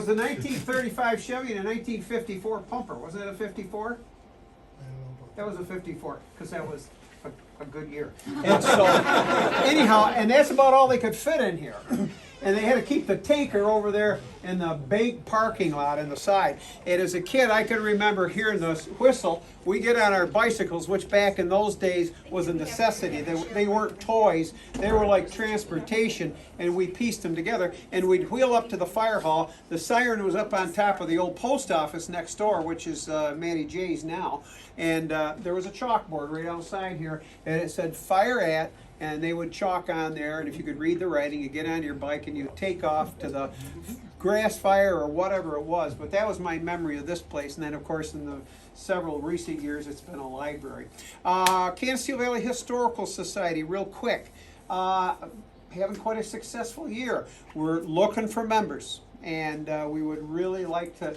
was a 1935 Chevy and a 1954 pumper. Wasn't it a 54? That was a 54, because that was a good year. And so, anyhow, and that's about all they could fit in here. And they had to keep the tanker over there in the bank parking lot in the side. And as a kid, I can remember hearing the whistle. We get on our bicycles, which back in those days was a necessity. They weren't toys. They were like transportation, and we pieced them together. And we'd wheel up to the fire hall. The siren was up on top of the old post office next door, which is Manny J's now. And there was a chalkboard right outside here, and it said fire at. And they would chalk on there, and if you could read the writing, you get on your bike and you take off to the grass fire or whatever it was. But that was my memory of this place. And then, of course, in the several recent years, it's been a library. Canisteo Valley Historical Society, real quick. Having quite a successful year. We're looking for members, and we would really like to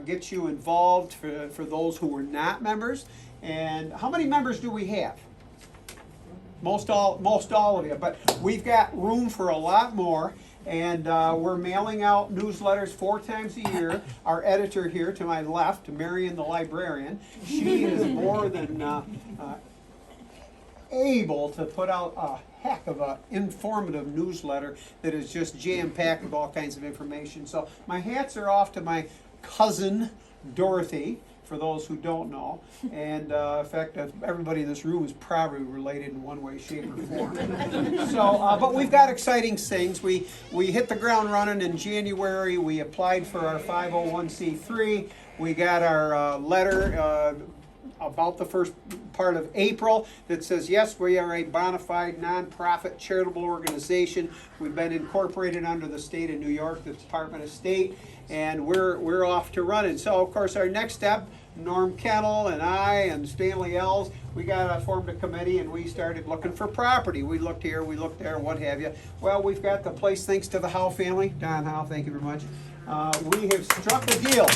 get you involved for those who were not members. And how many members do we have? Most all of you, but we've got room for a lot more, and we're mailing out newsletters 4 times a year. Our editor here to my left, Marion the librarian, she is more than able to put out a heck of an informative newsletter that is just jam-packed with all kinds of information. So my hats are off to my cousin, Dorothy, for those who don't know. And in fact, everybody in this room is probably related in one way, shape, or form. So, but we've got exciting things. We hit the ground running in January. We applied for our 501c3. We got our letter about the first part of April that says, yes, we are a bona fide nonprofit charitable organization. We've been incorporated under the state of New York, the Department of State, and we're off to running. So, of course, our next step, Norm Kennel and I and Stanley Ells, we formed a committee and we started looking for property. We looked here, we looked there, what have you. Well, we've got the place thanks to the Howe family. Don Howe, thank you very much. We have struck a deal.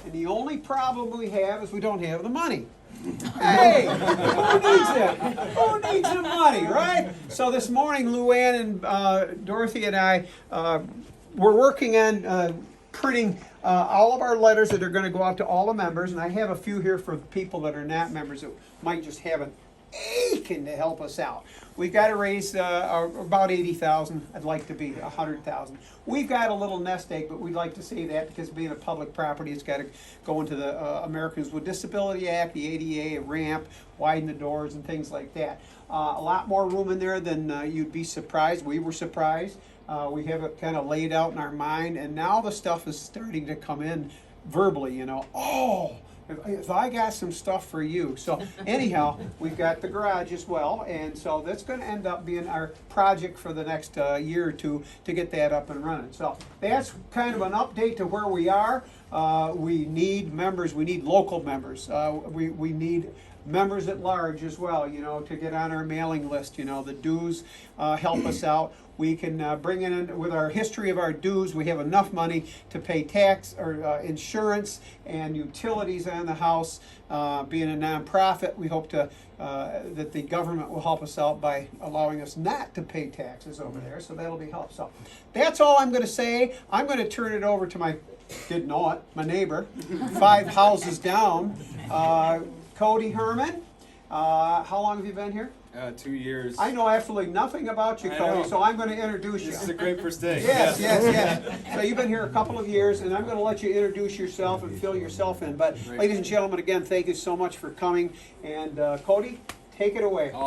And the only problem we have is we don't have the money. Hey, who needs it? Who needs the money, right? So this morning, Luann and Dorothy and I we're working on printing all of our letters that are going to go out to all the members, and I have a few here for people that are not members that might just have an aching to help us out. We've got to raise about $80,000. I'd like to be $100,000. We've got a little nest egg, but we'd like to save that because being a public property, it's got to go into the Americans with Disability Act, the ADA, a ramp, widen the doors, and things like that. A lot more room in there than you'd be surprised. We were surprised. We have it kind of laid out in our mind, and now the stuff is starting to come in verbally, you know. Oh, if I got some stuff for you. So anyhow, we've got the garage as well, and so that's going to end up being our project for the next year or two to get that up and running. So that's kind of an update to where we are. We need members. We need local members. We need members at large as well, you know, to get on our mailing list. You know, the dues help us out. We can bring in, with our history of our dues, we have enough money to pay tax or insurance and utilities on the house. Being a nonprofit, we hope to that the government will help us out by allowing us not to pay taxes over there, so that'll be help. So that's all I'm going to say. I'm going to turn it over to my, didn't know it, my neighbor, 5 houses down, Cody Herman. How long have you been here? 2 years. I know absolutely nothing about you, Cody, so I'm going to introduce you. This is a great first day. Yes. So you've been here a couple of years, and I'm going to let you introduce yourself and fill yourself in. But ladies and gentlemen, again, thank you so much for coming. And Cody, take it away. Awesome.